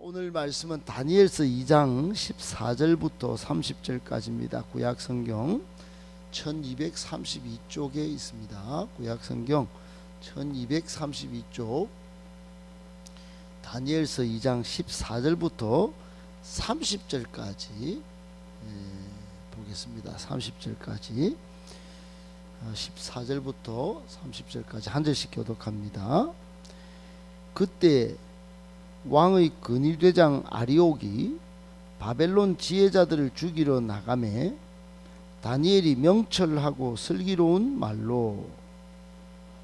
오늘 말씀은 다니엘서 2장 14절부터 30절까지입니다. 구약성경 1232쪽에 있습니다. 구약성경 1232쪽 다니엘서 2장 14절부터 30절까지 보겠습니다. 30절까지 14절부터 30절까지 한 절씩 교독합니다. 그때 왕의 근위대장 아리옥이 바벨론 지혜자들을 죽이러 나가매 다니엘이 명철하고 슬기로운 말로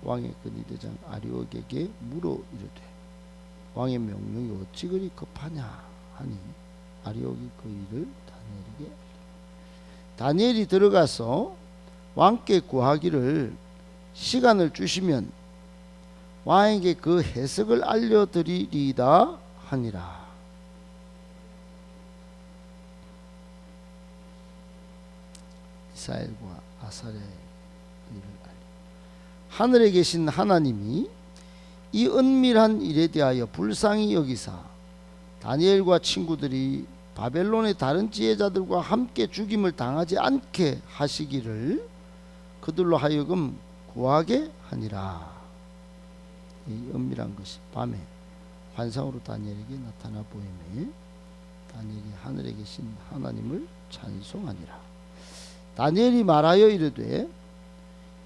왕의 근위대장 아리옥에게 물어 이르되 왕의 명령이 어찌 그리 급하냐 하니 아리옥이 그 일을 다니엘에게 알리니 다니엘이 들어가서 왕께 구하기를 시간을 주시면 왕에게 그 해석을 알려드리리이다 하니라. 미사엘과 아사랴의 일을 알리. 하늘에 계신 하나님이 이 은밀한 일에 대하여 불쌍히 여기사 다니엘과 친구들이 바벨론의 다른 지혜자들과 함께 죽임을 당하지 않게 하시기를 그들로 하여금 구하게 하니라. 이 은밀한 것이 밤에 환상으로 다니엘에게 나타나 보이매 다니엘이 하늘에 계신 하나님을 찬송하니라. 다니엘이 말하여 이르되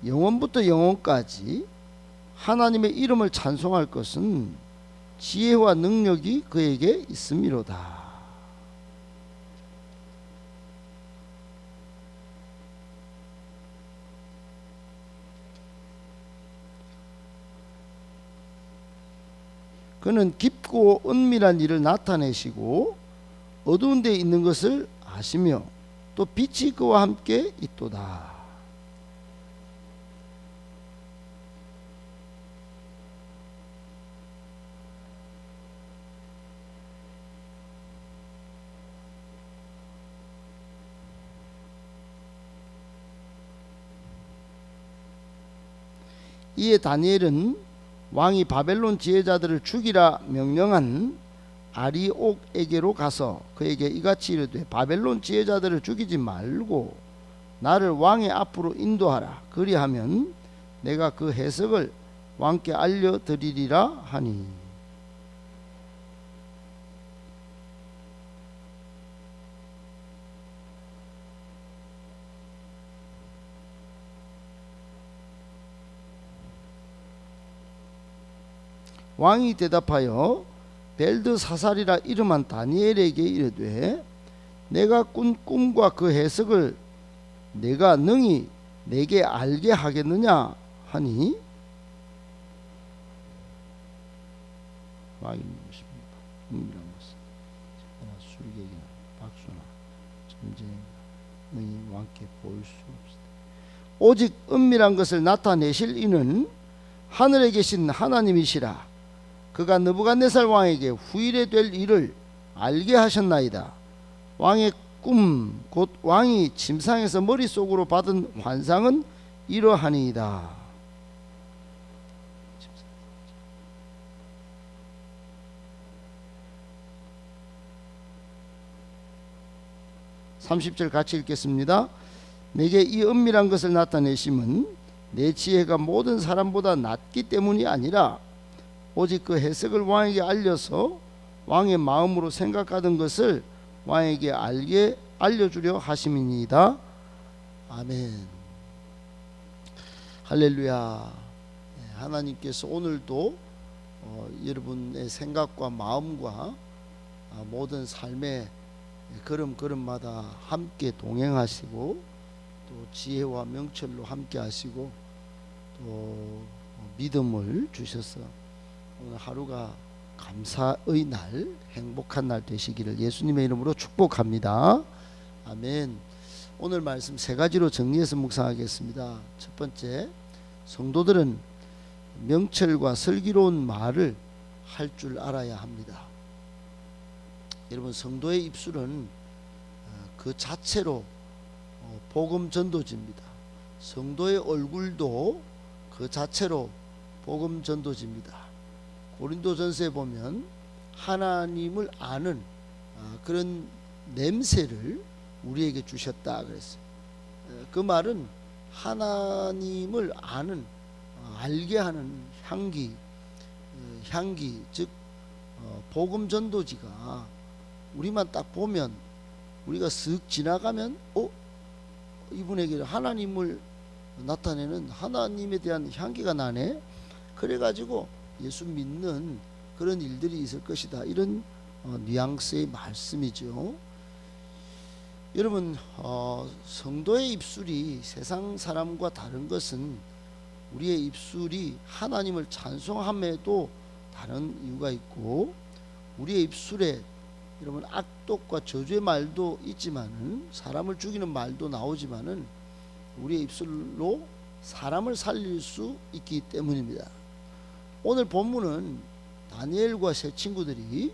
영원부터 영원까지 하나님의 이름을 찬송할 것은 지혜와 능력이 그에게 있음이로다. 그는 깊고 은밀한 일을 나타내시고 어두운 데 있는 것을 아시며 또 빛이 그와 함께 있도다. 이에 다니엘은 왕이 바벨론 지혜자들을 죽이라 명령한 아리옥에게로 가서 그에게 이같이 이르되 바벨론 지혜자들을 죽이지 말고 나를 왕의 앞으로 인도하라. 그리하면 내가 그 해석을 왕께 알려드리리라 하니 왕이 대답하여 벨드사살이라 이름한 다니엘에게 이르되 내가 꾼 꿈과 그 해석을 내가 능히 내게 알게 하겠느냐 하니 왕이 묻습니다. 은밀한 것은 술객이나 박수나 전쟁이나 능히 왕께 보일 수 없으되 오직 은밀한 것을 나타내실 이는 하늘에 계신 하나님이시라. 그가 느부갓네살 왕에게 후일에 될 일을 알게 하셨나이다. 왕의 꿈 곧 왕이 침상에서 머릿속으로 받은 환상은 이러하니이다. 30절 같이 읽겠습니다. 내게 이 은밀한 것을 나타내심은 내 지혜가 모든 사람보다 낫기 때문이 아니라 오직 그 해석을 왕에게 알려서 왕의 마음으로 생각하던 것을 왕에게 알려주려 하심이니이다. 아멘. 할렐루야. 하나님께서 오늘도 여러분의 생각과 마음과 모든 삶의 걸음걸음마다 함께 동행하시고 또 지혜와 명철로 함께 하시고 또 믿음을 주셔서 오늘 하루가 감사의 날, 행복한 날 되시기를 예수님의 이름으로 축복합니다. 아멘. 오늘 말씀 세 가지로 정리해서 묵상하겠습니다. 첫 번째, 성도들은 명철과 슬기로운 말을 할 줄 알아야 합니다. 여러분, 성도의 입술은 그 자체로 복음 전도지입니다. 성도의 얼굴도 그 자체로 복음 전도지입니다. 고린도전서에 보면 하나님을 아는 그런 냄새를 우리에게 주셨다 그랬어요. 그 말은 하나님을 아는 알게 하는 향기 즉 복음 전도지가 우리만 딱 보면 우리가 쓱 지나가면 이분에게 하나님을 나타내는 하나님에 대한 향기가 나네. 그래가지고 예수 믿는 그런 일들이 있을 것이다. 이런 뉘앙스의 말씀이죠. 여러분, 성도의 입술이 세상 사람과 다른 것은 우리의 입술이 하나님을 찬송함에도 다른 이유가 있고, 우리의 입술에 여러분 악독과 저주의 말도 있지만은, 사람을 죽이는 말도 나오지만은 우리의 입술로 사람을 살릴 수 있기 때문입니다. 오늘 본문은 다니엘과 세 친구들이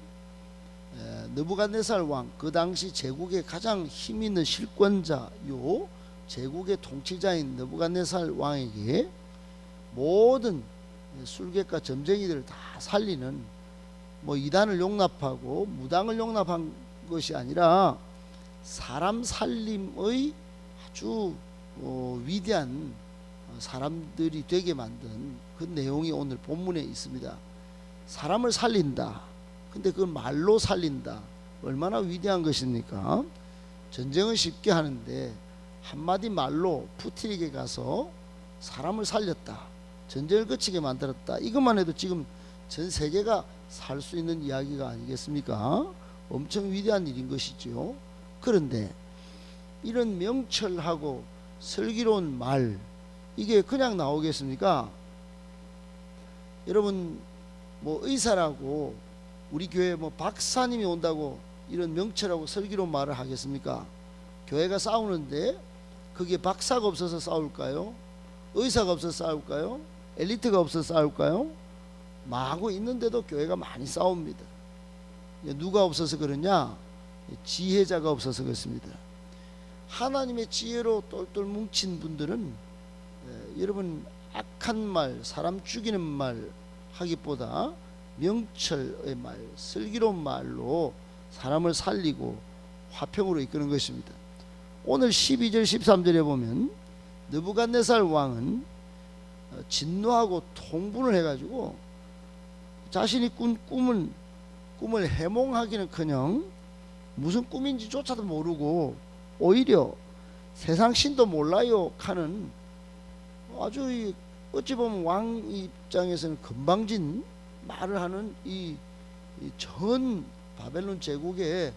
느부갓네살 왕, 그 당시 제국의 가장 힘 있는 실권자요 제국의 통치자인 느부갓네살 왕에게 모든 술객과 점쟁이들을 다 살리는 이단을 용납하고 무당을 용납한 것이 아니라 사람 살림의 아주 위대한 사람들이 되게 만든 그 내용이 오늘 본문에 있습니다. 사람을 살린다. 근데 그걸 말로 살린다. 얼마나 위대한 것입니까? 전쟁은 쉽게 하는데 한마디 말로 푸틴에게 가서 사람을 살렸다. 전쟁을 그치게 만들었다. 이것만 해도 지금 전 세계가 살 수 있는 이야기가 아니겠습니까? 엄청 위대한 일인 것이죠. 그런데 이런 명철하고 슬기로운 말, 이게 그냥 나오겠습니까? 여러분, 의사라고 우리 교회 박사님이 온다고 이런 명철하고 슬기로운 말을 하겠습니까? 교회가 싸우는데 그게 박사가 없어서 싸울까요? 의사가 없어서 싸울까요? 엘리트가 없어서 싸울까요? 마구 있는데도 교회가 많이 싸웁니다. 누가 없어서 그러냐? 지혜자가 없어서 그렇습니다. 하나님의 지혜로 똘똘 뭉친 분들은 여러분 악한 말, 사람 죽이는 말 하기보다 명철의 말, 슬기로운 말로 사람을 살리고 화평으로 이끄는 것입니다. 오늘 12절 13절에 보면 느부갓네살 왕은 진노하고 통분을 해가지고 자신이 꾼 꿈을 해몽하기는커녕 무슨 꿈인지조차도 모르고 오히려 세상 신도 몰라요 하는 아주 어찌 보면 왕 입장에서는 건방진 말을 하는 이 전 바벨론 제국의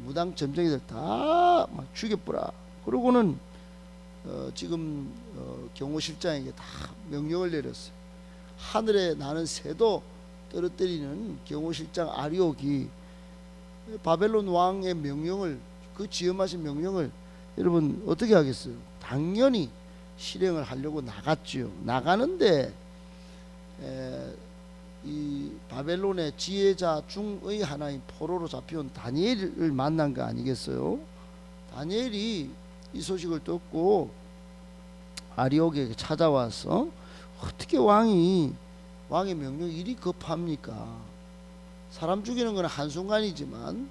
무당 점쟁이들 다 막 죽여버라. 그러고는 지금 경호실장에게 다 명령을 내렸어요. 하늘에 나는 새도 떨어뜨리는 경호실장 아리옥이 바벨론 왕의 명령을, 그 지엄하신 명령을 여러분 어떻게 하겠어요? 당연히 실행을 하려고 나갔지요. 나가는데 이 바벨론의 지혜자 중의 하나인 포로로 잡혀온 다니엘을 만난 거 아니겠어요? 다니엘이 이 소식을 듣고 아리옥에게 찾아와서 어떻게 왕의 명령이 이리 급합니까? 사람 죽이는 건 한순간이지만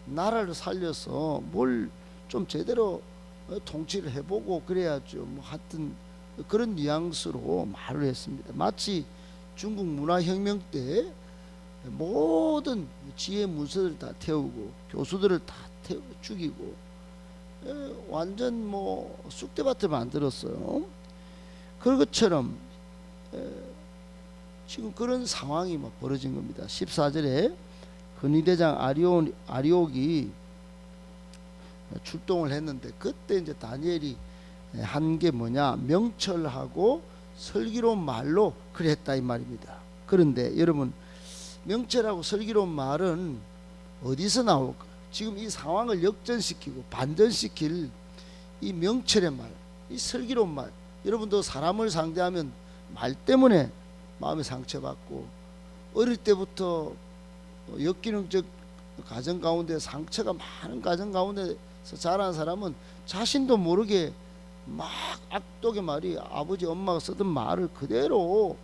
나라를 살려서 뭘 좀 제대로 통치를 해보고 그래야죠. 하여튼 그런 뉘앙스로 말을 했습니다. 마치 중국 문화혁명 때 모든 지혜 문서들을 다 태우고 교수들을 다 죽이고 완전 쑥대밭을 만들었어요. 그런 것처럼 지금 그런 상황이 벌어진 겁니다. 14절에 근위대장 아리옥이 출동을 했는데 그때 이제 다니엘이 한 게 뭐냐? 명철하고 슬기로운 말로 그랬다 이 말입니다. 그런데 여러분, 명철하고 슬기로운 말은 어디서 나올까? 지금 이 상황을 역전시키고 반전시킬 이 명철의 말, 이 슬기로운 말. 여러분도 사람을 상대하면 말 때문에 마음에 상처받고 어릴 때부터 역기능적 가정 가운데 상처가 많은 가정 가운데서 자란 사람은 자신도 모르게 막 악독의 말이 아버지 엄마가 쓰던 말을 그대로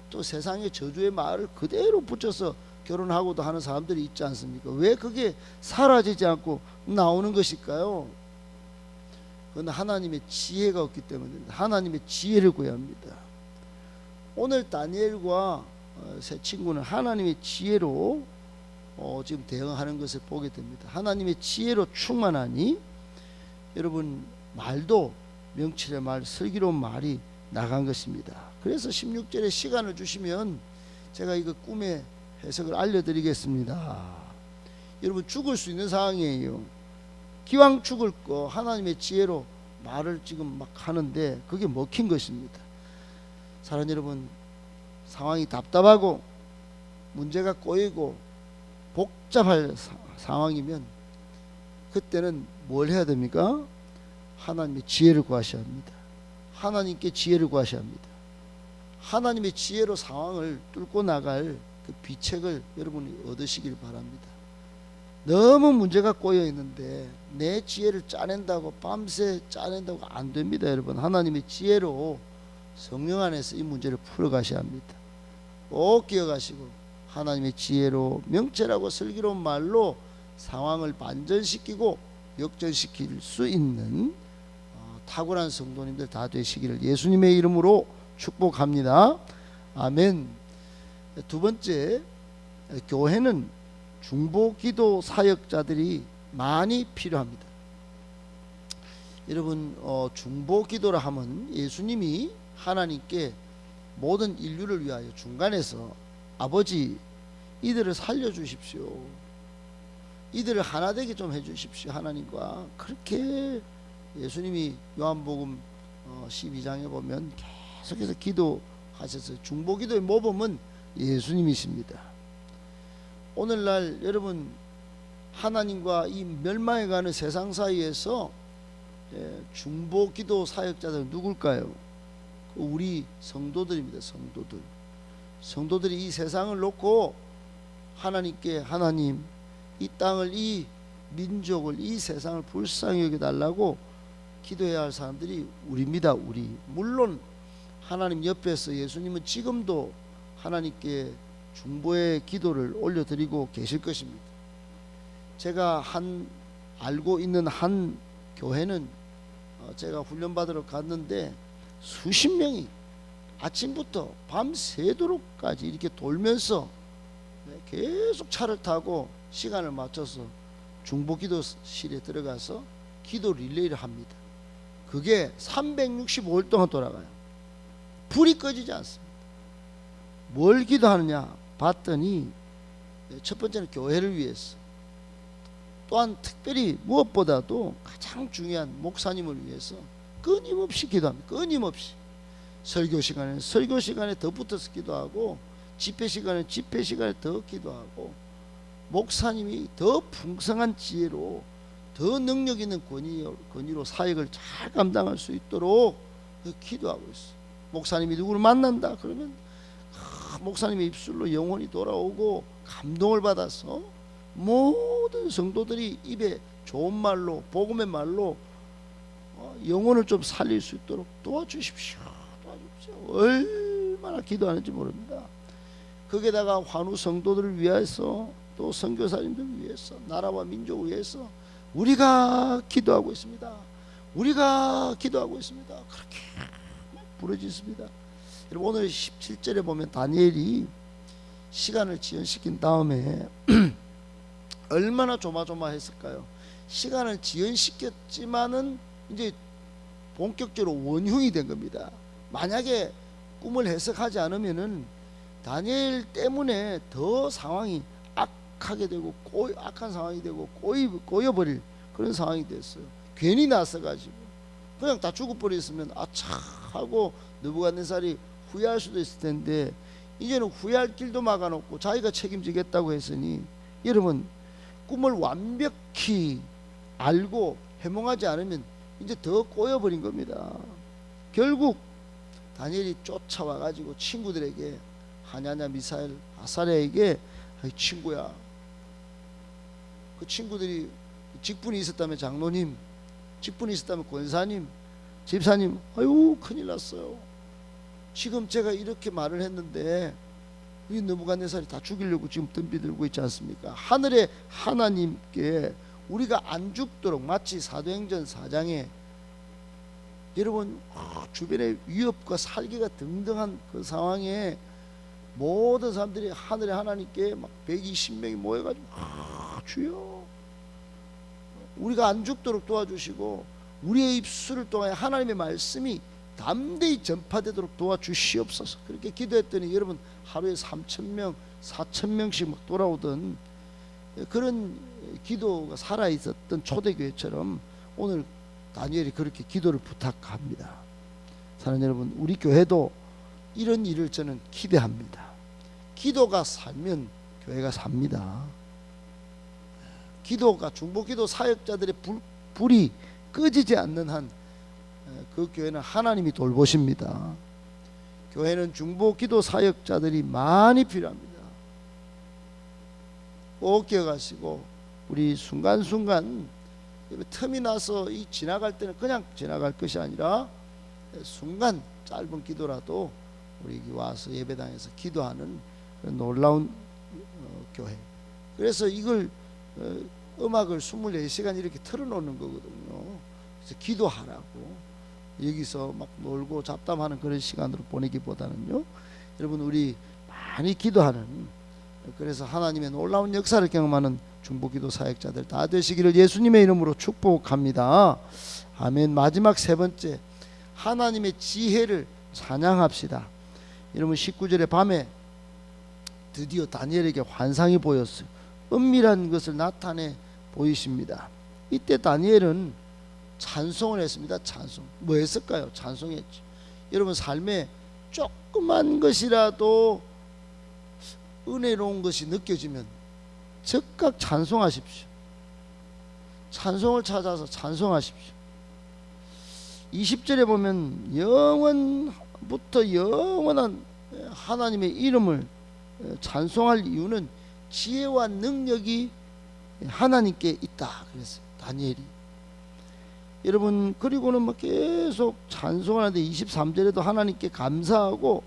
또 세상의 저주의 말을 그대로 붙여서 결혼하고도 하는 사람들이 있지 않습니까? 왜 그게 사라지지 않고 나오는 것일까요? 그건 하나님의 지혜가 없기 때문입니다. 하나님의 지혜를 구해야 합니다. 오늘 다니엘과 세 친구는 하나님의 지혜로 지금 대응하는 것을 보게 됩니다. 하나님의 지혜로 충만하니 여러분 말도 명철의 말, 슬기로운 말이 나간 것입니다. 그래서 16절에 시간을 주시면 제가 이거 꿈의 해석을 알려드리겠습니다. 여러분 죽을 수 있는 상황이에요. 기왕 죽을 거 하나님의 지혜로 말을 지금 막 하는데 그게 먹힌 것입니다. 사랑 여러분, 상황이 답답하고 문제가 꼬이고 복잡할 상황이면 그때는 뭘 해야 됩니까? 하나님의 지혜를 구하셔야 합니다. 하나님께 지혜를 구하셔야 합니다. 하나님의 지혜로 상황을 뚫고 나갈 그 비책을 여러분이 얻으시길 바랍니다. 너무 문제가 꼬여 있는데 내 지혜를 짜낸다고 밤새 짜낸다고 안 됩니다. 여러분, 하나님의 지혜로 성령 안에서 이 문제를 풀어가셔야 합니다. 꼭 기억하시고 하나님의 지혜로 명철하고 슬기로운 말로 상황을 반전시키고 역전시킬 수 있는 탁월한 성도님들 다 되시기를 예수님의 이름으로 축복합니다. 아멘. 두 번째, 교회는 중보기도 사역자들이 많이 필요합니다. 여러분, 중보기도라 하면 예수님이 하나님께 모든 인류를 위하여 중간에서 아버지 이들을 살려주십시오, 이들을 하나 되게 좀 해주십시오 하나님과, 그렇게 예수님이 요한복음 12장에 보면 계속해서 기도하셨어요. 중보기도의 모범은 예수님이십니다. 오늘날 여러분, 하나님과 이 멸망해가는 세상 사이에서 중보기도 사역자들은 누굴까요? 우리 성도들입니다. 성도들이 이 세상을 놓고 하나님께, 하나님 이 땅을, 이 민족을, 이 세상을 불쌍히 여겨달라고 기도해야 할 사람들이 우리입니다. 우리. 물론 하나님 옆에서 예수님은 지금도 하나님께 중보의 기도를 올려드리고 계실 것입니다. 제가 알고 있는 한 교회는 제가 훈련받으러 갔는데 수십 명이 아침부터 밤새도록까지 이렇게 돌면서 계속 차를 타고 시간을 맞춰서 중보기도실에 들어가서 기도 릴레이를 합니다. 그게 365일 동안 돌아가요. 불이 꺼지지 않습니다. 뭘 기도하느냐 봤더니 첫 번째는 교회를 위해서, 또한 특별히 무엇보다도 가장 중요한 목사님을 위해서 끊임없이 기도합니다. 끊임없이. 설교 시간에 더 붙어서 기도하고, 집회 시간에 더 기도하고, 목사님이 더 풍성한 지혜로, 더 능력 있는 권위로 사역을 잘 감당할 수 있도록 기도하고 있어요. 목사님이 누구를 만난다 그러면 목사님의 입술로 영혼이 돌아오고 감동을 받아서 모든 성도들이 입에 좋은 말로, 복음의 말로 영혼을 좀 살릴 수 있도록 도와주십시오. 얼마나 기도하는지 모릅니다. 거기에다가 환우 성도들을 위해서, 또 선교사님들을 위해서, 나라와 민족을 위해서 우리가 기도하고 있습니다. 그렇게 부르짖습니다. 여러분, 오늘 17절에 보면 다니엘이 시간을 지연시킨 다음에 얼마나 조마조마했을까요? 시간을 지연시켰지만은 이제 본격적으로 원흉이 된 겁니다. 만약에 꿈을 해석하지 않으면은 다니엘 때문에 더 상황이 악하게 되고 악한 상황이 되고 꼬여버릴 그런 상황이 됐어요. 괜히 나서가지고 그냥 다 죽어버렸으면 아차 하고 느부갓네살이 후회할 수도 있을 텐데, 이제는 후회할 길도 막아놓고 자기가 책임지겠다고 했으니, 여러분 꿈을 완벽히 알고 해몽하지 않으면 이제 더 꼬여버린 겁니다. 결국 다니엘이 쫓아와가지고 친구들에게, 하냐냐, 미사엘, 아사랴에게, 친구야, 그 친구들이 직분이 있었다면 장로님, 직분이 있었다면 권사님, 집사님, 아유 큰일 났어요. 지금 제가 이렇게 말을 했는데 이 느부갓네살이 다 죽이려고 지금 덤비들고 있지 않습니까? 하늘의 하나님께 우리가 안 죽도록, 마치 사도행전 4장에 여러분 주변에 위협과 살기가 등등한 그 상황에 모든 사람들이 하늘의 하나님께 막 120명이 모여가지고 주여 우리가 안 죽도록 도와주시고 우리의 입술을 통하여 하나님의 말씀이 담대히 전파되도록 도와주시옵소서. 그렇게 기도했더니 여러분 하루에 3,000명 4,000명씩 막 돌아오던 그런 기도가 살아있었던 초대교회처럼 오늘 다니엘이 그렇게 기도를 부탁합니다. 사랑하는 여러분, 우리 교회도 이런 일을 저는 기대합니다. 기도가 살면 교회가 삽니다. 기도가 중보기도 사역자들의 불이 꺼지지 않는 한 그 교회는 하나님이 돌보십니다. 교회는 중보기도 사역자들이 많이 필요합니다. 꼭 기억하시고 우리 순간순간 틈이 나서 이 지나갈 때는 그냥 지나갈 것이 아니라 순간 짧은 기도라도 우리 와서 예배당에서 기도하는 놀라운 교회. 그래서 이걸 음악을 24시간 이렇게 틀어놓는 거거든요. 그래서 기도하라고. 여기서 막 놀고 잡담하는 그런 시간으로 보내기보다는요, 여러분 우리 많이 기도하는, 그래서 하나님의 놀라운 역사를 경험하는 중보기도 사역자들 다 되시기를 예수님의 이름으로 축복합니다. 아멘. 마지막 세 번째, 하나님의 지혜를 찬양합시다. 여러분 19절의 밤에 드디어 다니엘에게 환상이 보였어요. 은밀한 것을 나타내 보이십니다. 이때 다니엘은 찬송을 했습니다. 찬송. 뭐 했을까요? 찬송했죠. 여러분 삶에 조그만 것이라도 은혜로운 것이 느껴지면 즉각 찬송하십시오. 찬송을 찾아서 찬송하십시오. 20절에 보면 영원부터 영원한 하나님의 이름을 찬송할 이유는 지혜와 능력이 하나님께 있다 그랬어요. 다니엘이. 여러분 그리고는 막 계속 찬송을 하는데 23절에도 하나님께 감사하고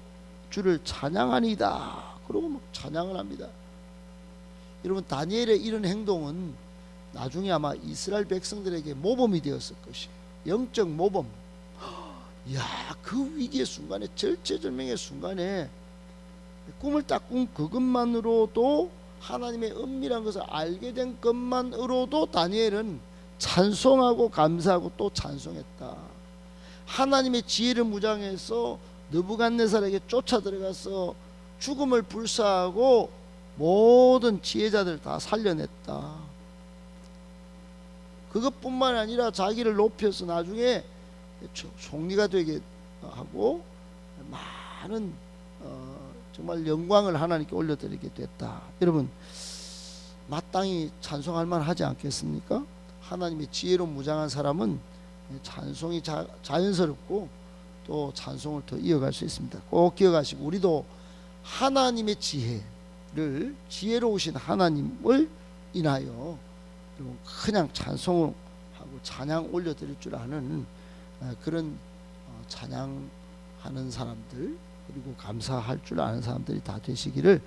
주를 찬양하니이다. 그러고 막 찬양을 합니다. 여러분 다니엘의 이런 행동은 나중에 아마 이스라엘 백성들에게 모범이 되었을 것이에요. 영적 모범. 야, 그 위기의 순간에, 절체절명의 순간에 꿈을 딱 꾼 그것만으로도, 하나님의 은밀한 것을 알게 된 것만으로도 다니엘은 찬송하고 감사하고 또 찬송했다. 하나님의 지혜를 무장해서 느부갓네살에게 쫓아 들어가서 죽음을 불사하고 모든 지혜자들 다 살려냈다. 그것뿐만 아니라 자기를 높여서 나중에 총리가 되게 하고 많은 정말 영광을 하나님께 올려드리게 됐다. 여러분 마땅히 찬송할 만하지 않겠습니까? 하나님의 지혜로 무장한 사람은 찬송이 자연스럽고 또 찬송을 더 이어갈 수 있습니다. 꼭 기억하시고 우리도 하나님의 지혜를, 지혜로우신 하나님을 인하여 그냥 찬송하고 찬양 올려드릴 줄 아는 그런 찬양하는 사람들, 그리고 감사할 줄 아는 사람들이 다 되시기를